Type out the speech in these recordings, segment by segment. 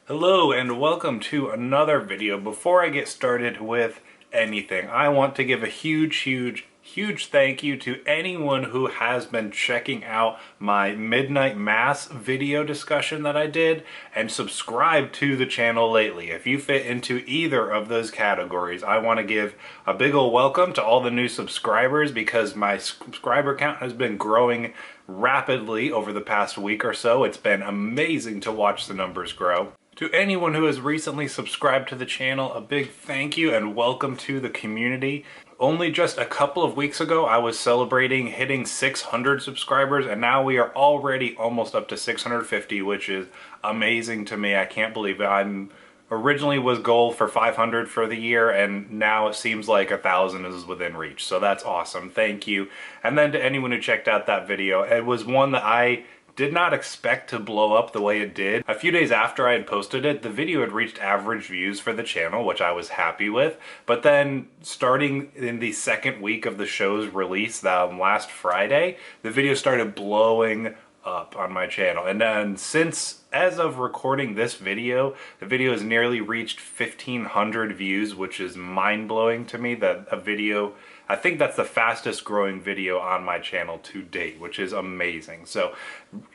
Hello and welcome to another video. Before I get started with anything, I want to give a huge thank you to anyone who has been checking out my Midnight Mass video discussion that I did and subscribed to the channel lately. If you fit into either of those categories, I want to give a big ol' welcome to all the new subscribers because my subscriber count has been growing rapidly over the past week or so. It's been amazing to watch the numbers grow. To anyone who has recently subscribed to the channel, a big thank you and welcome to the community. Only just a couple of weeks ago, I was celebrating hitting 600 subscribers, and now we are already almost up to 650, which is amazing to me. I can't believe it. I'm originally was goal for 500 for the year, and now it seems like 1,000 is within reach. So that's awesome. Thank you. And then to anyone who checked out that video, it was one that I did not expect to blow up the way it did. A few days after I had posted it, the video had reached average views for the channel, which I was happy with. But then starting in the second week of the show's release, last Friday, the video started blowing up on my channel. And then since, as of recording this video, the video has nearly reached 1,500 views, which is mind-blowing to me that a video, I think that's the fastest growing video on my channel to date, which is amazing. So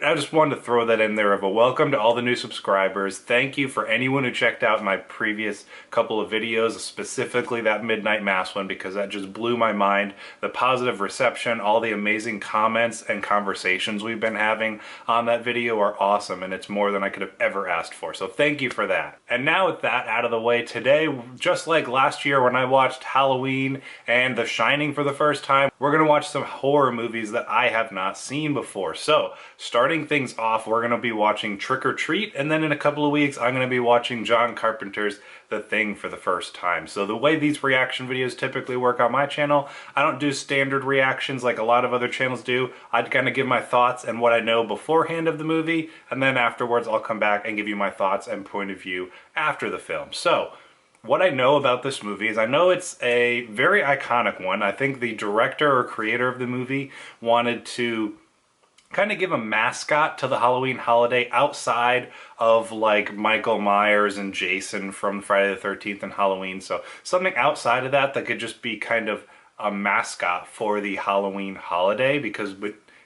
I just wanted to throw that in there of a welcome to all the new subscribers. Thank you for anyone who checked out my previous couple of videos, specifically that Midnight Mass one, because that just blew my mind. The positive reception, all the amazing comments and conversations we've been having on that video are awesome, and it's more than I could have ever asked for. So thank you for that. And now with that out of the way, today, just like last year when I watched Halloween and The Shining for the first time, we're gonna watch some horror movies that I have not seen before. So starting things off, we're gonna be watching Trick or Treat, and then in a couple of weeks I'm gonna be watching John Carpenter's The Thing for the first time. So the way these reaction videos typically work on my channel, I don't do standard reactions like a lot of other channels do. I'd kind of give my thoughts and what I know beforehand of the movie, and then afterwards I'll come back and give you my thoughts and point of view after the film. So what I know about this movie is I know it's a very iconic one. I think the director or creator of the movie wanted to kind of give a mascot to the Halloween holiday outside of like Michael Myers and Jason from Friday the 13th and Halloween. So something outside of that that could just be kind of a mascot for the Halloween holiday, because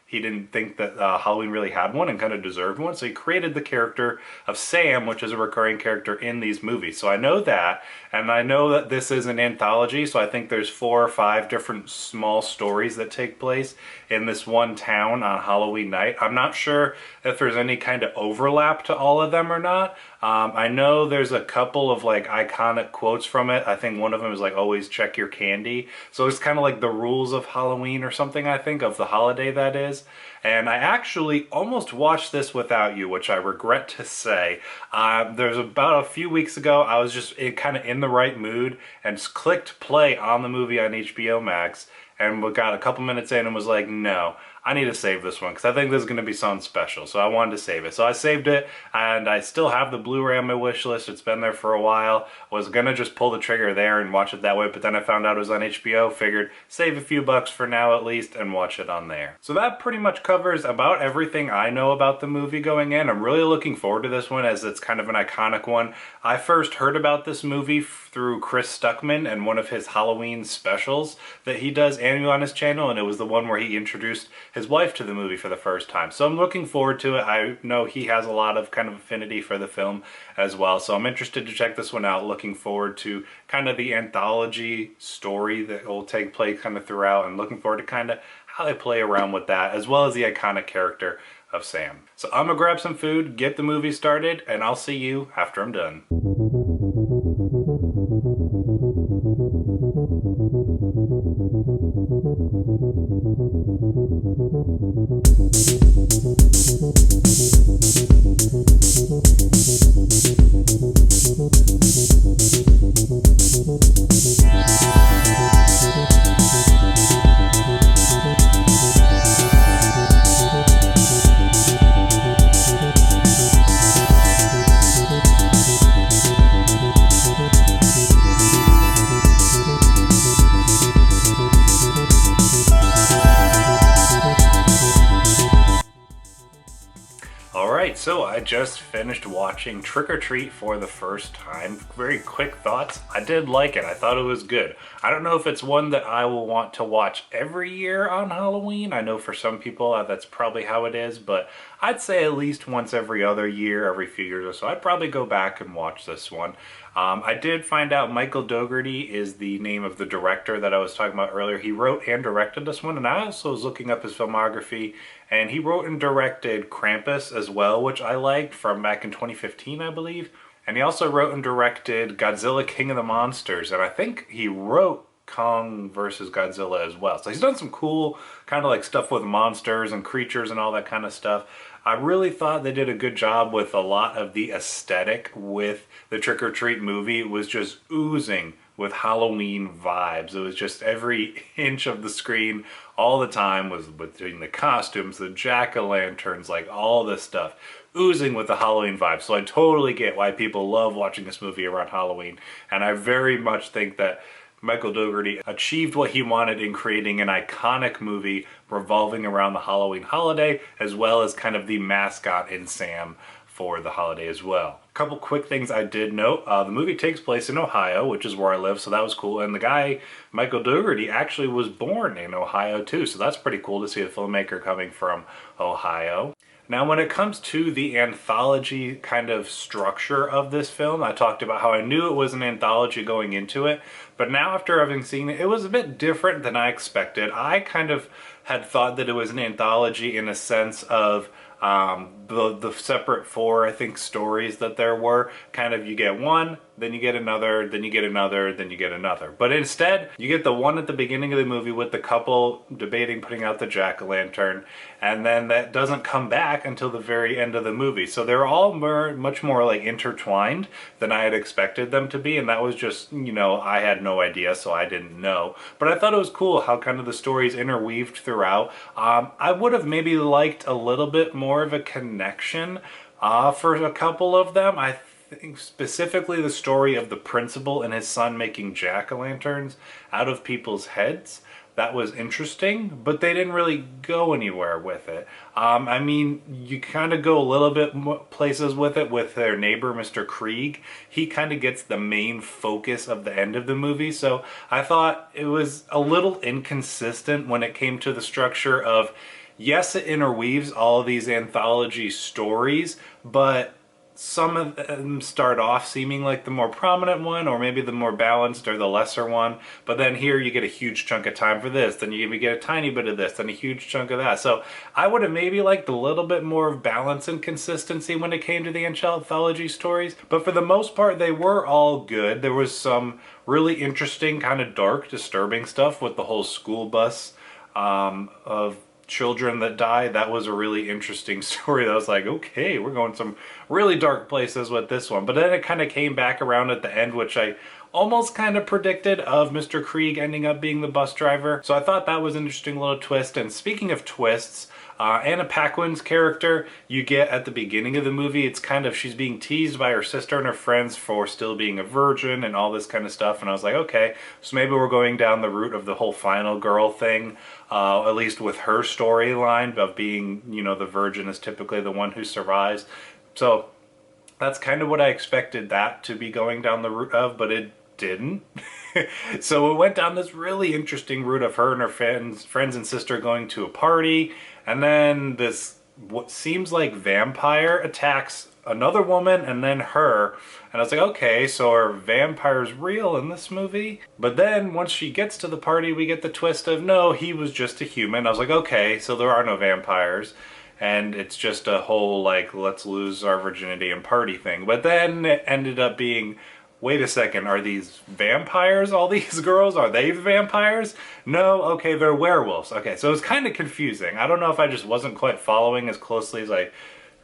he didn't think that Halloween really had one and kind of deserved one. So he created the character of Sam, which is a recurring character in these movies. So I know that, and I know that this is an anthology, so I think there's 4 or 5 different small stories that take place in this one town on Halloween night. I'm not sure if there's any kind of overlap to all of them or not. I know there's a couple of like iconic quotes from it. I think one of them is like, always check your candy. So it's kind of like the rules of Halloween or something, I think, of the holiday that is. And I actually almost watched this without you, which I regret to say. There's about a few weeks ago, I was just kind of in the right mood and clicked play on the movie on HBO Max, and we got a couple minutes in and was like, no, I need to save this one because I think this is going to be something special. So I wanted to save it. So I saved it, and I still have the Blu-ray on my wish list. It's been there for a while. Was going to just pull the trigger there and watch it that way, but then I found out it was on HBO. Figured save a few bucks for now at least and watch it on there. So that pretty much covers about everything I know about the movie going in. I'm really looking forward to this one as it's kind of an iconic one. I first heard about this movie through Chris Stuckman and one of his Halloween specials that he does annually on his channel, and it was the one where he introduced his wife to the movie for the first time. So I'm looking forward to it. I know he has a lot of kind of affinity for the film as well, so I'm interested to check this one out. Looking forward to kind of the anthology story that will take place kind of throughout, and looking forward to kind of how they play around with that, as well as the iconic character of Sam. So I'm gonna grab some food, get the movie started, and I'll see you after I'm done. I just finished watching Trick 'r Treat for the first time. Very quick thoughts. I did like it. I thought it was good. I don't know if it's one that I will want to watch every year on Halloween. I know for some people that's probably how it is, but I'd say at least once every other year, every few years or so, I'd probably go back and watch this one. I did find out Michael Dougherty is the name of the director that I was talking about earlier. He wrote and directed this one, and I also was looking up his filmography, and he wrote and directed Krampus as well, which I liked from back in 2015, I believe. And he also wrote and directed Godzilla King of the Monsters, and I think he wrote Kong versus Godzilla as well. So he's done some cool kind of like stuff with monsters and creatures and all that kind of stuff. I really thought they did a good job with a lot of the aesthetic with the Trick 'r Treat movie. It was just oozing with Halloween vibes. It was just every inch of the screen all the time was between the costumes, the jack-o'-lanterns, like all this stuff, oozing with the Halloween vibes. So I totally get why people love watching this movie around Halloween, and I very much think that Michael Dougherty achieved what he wanted in creating an iconic movie revolving around the Halloween holiday, as well as kind of the mascot in Sam for the holiday as well. A couple quick things I did note. The movie takes place in Ohio, which is where I live, so that was cool. And the guy, Michael Dougherty, actually was born in Ohio too, so that's pretty cool to see a filmmaker coming from Ohio. Now, when it comes to the anthology kind of structure of this film, I talked about how I knew it was an anthology going into it, but now after having seen it, it was a bit different than I expected. I kind of had thought that it was an anthology in a sense of the separate four, I think, stories that there were. Kind of, you get one, then you get another, then you get another, then you get another. But instead, you get the one at the beginning of the movie with the couple debating putting out the jack-o'-lantern, and then that doesn't come back until the very end of the movie. So they're all much more like intertwined than I had expected them to be, and that was just, you know, I had no idea, so I didn't know. But I thought it was cool how kind of the stories interweaved throughout. I would have maybe liked a little bit more of a connection for a couple of them. I think specifically the story of the principal and his son making jack-o'-lanterns out of people's heads. That was interesting, but they didn't really go anywhere with it. I mean, you kind of go a little bit places with it with their neighbor, Mr. Krieg. He kind of gets the main focus of the end of the movie, so I thought it was a little inconsistent when it came to the structure of, yes, it interweaves all of these anthology stories, but some of them start off seeming like the more prominent one, or maybe the more balanced or the lesser one, but then here you get a huge chunk of time for this, then you get a tiny bit of this, then a huge chunk of that. So I would have maybe liked a little bit more of balance and consistency when it came to the anthology stories, but for the most part they were all good. There was some really interesting, kind of dark, disturbing stuff with the whole school bus of children that died. That was a really interesting story. That was like, okay, we're going some really dark places with this one. But then it kind of came back around at the end, which I almost kind of predicted, of Mr. Krieg ending up being the bus driver. So I thought that was an interesting little twist. And speaking of twists, Anna Paquin's character you get at the beginning of the movie, it's kind of, she's being teased by her sister and her friends for still being a virgin and all this kind of stuff, and I was like, okay, so maybe we're going down the route of the whole final girl thing, at least with her storyline of being, you know, the virgin is typically the one who survives. So that's kind of what I expected that to be going down the route of, but it didn't. So it went down this really interesting route of her and her friends and sister going to a party, and then this what seems like vampire attacks another woman and then her, and I was like, okay, so are vampires real in this movie? But then once she gets to the party, we get the twist of, no, he was just a human. I was like, okay, so there are no vampires, and it's just a whole like let's lose our virginity and party thing. But then it ended up being, wait a second, are these vampires, all these girls? Are they the vampires? No, okay, they're werewolves. Okay, so it was kind of confusing. I don't know if I just wasn't quite following as closely as I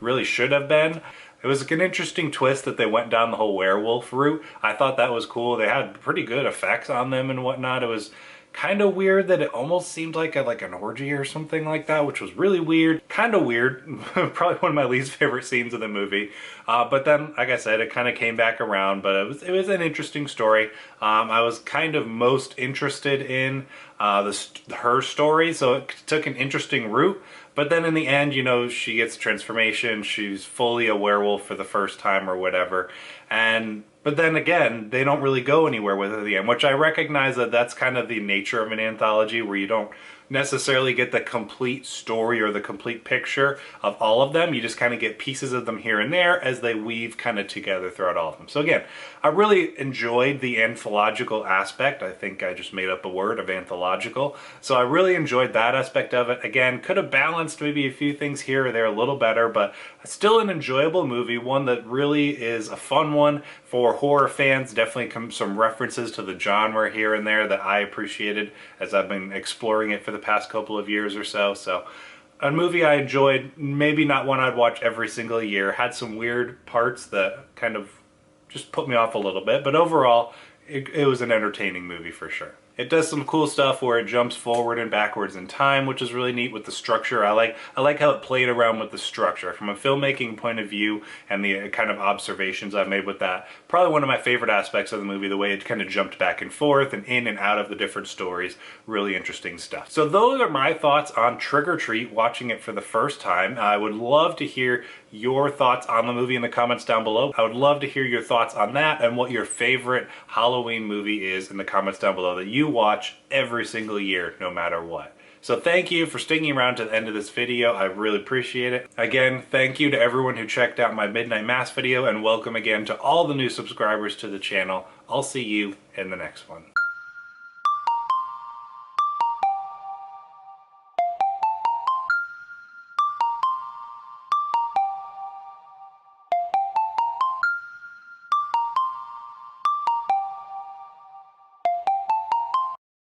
really should have been. It was an interesting twist that they went down the whole werewolf route. I thought that was cool. They had pretty good effects on them and whatnot. It was kind of weird that it almost seemed like an orgy or something like that, which was really weird. Kind of weird. Probably one of my least favorite scenes of the movie. But then, like I said, it kind of came back around, but it was an interesting story. I was kind of most interested in her story, so it took an interesting route, But then in the end, you know, she gets transformation, she's fully a werewolf for the first time or whatever, but then again, they don't really go anywhere with it at the end, which I recognize that that's kind of the nature of an anthology, where you don't necessarily get the complete story or the complete picture of all of them. You just kind of get pieces of them here and there as they weave kind of together throughout all of them. So again, I really enjoyed the anthological aspect. I think I just made up a word of anthological. So I really enjoyed that aspect of it. Again, could have balanced maybe a few things here or there a little better, but still an enjoyable movie, one that really is a fun one for horror fans. Definitely some references to the genre here and there that I appreciated as I've been exploring it for the past couple of years or so. So a movie I enjoyed, maybe not one I'd watch every single year. Had some weird parts that kind of just put me off a little bit, but overall it was an entertaining movie for sure. It does some cool stuff where it jumps forward and backwards in time, which is really neat with the structure. I like how it played around with the structure from a filmmaking point of view, and the kind of observations I've made with that. Probably one of my favorite aspects of the movie, the way it kind of jumped back and forth and in and out of the different stories. Really interesting stuff. So those are my thoughts on Trick 'r Treat, watching it for the first time. I would love to hear your thoughts on the movie in the comments down below. I would love to hear your thoughts on that and what your favorite Halloween movie is in the comments down below that you watch every single year, no matter what. So thank you for sticking around to the end of this video. I really appreciate it. Again, thank you to everyone who checked out my Midnight Mass video, and welcome again to all the new subscribers to the channel. I'll see you in the next one.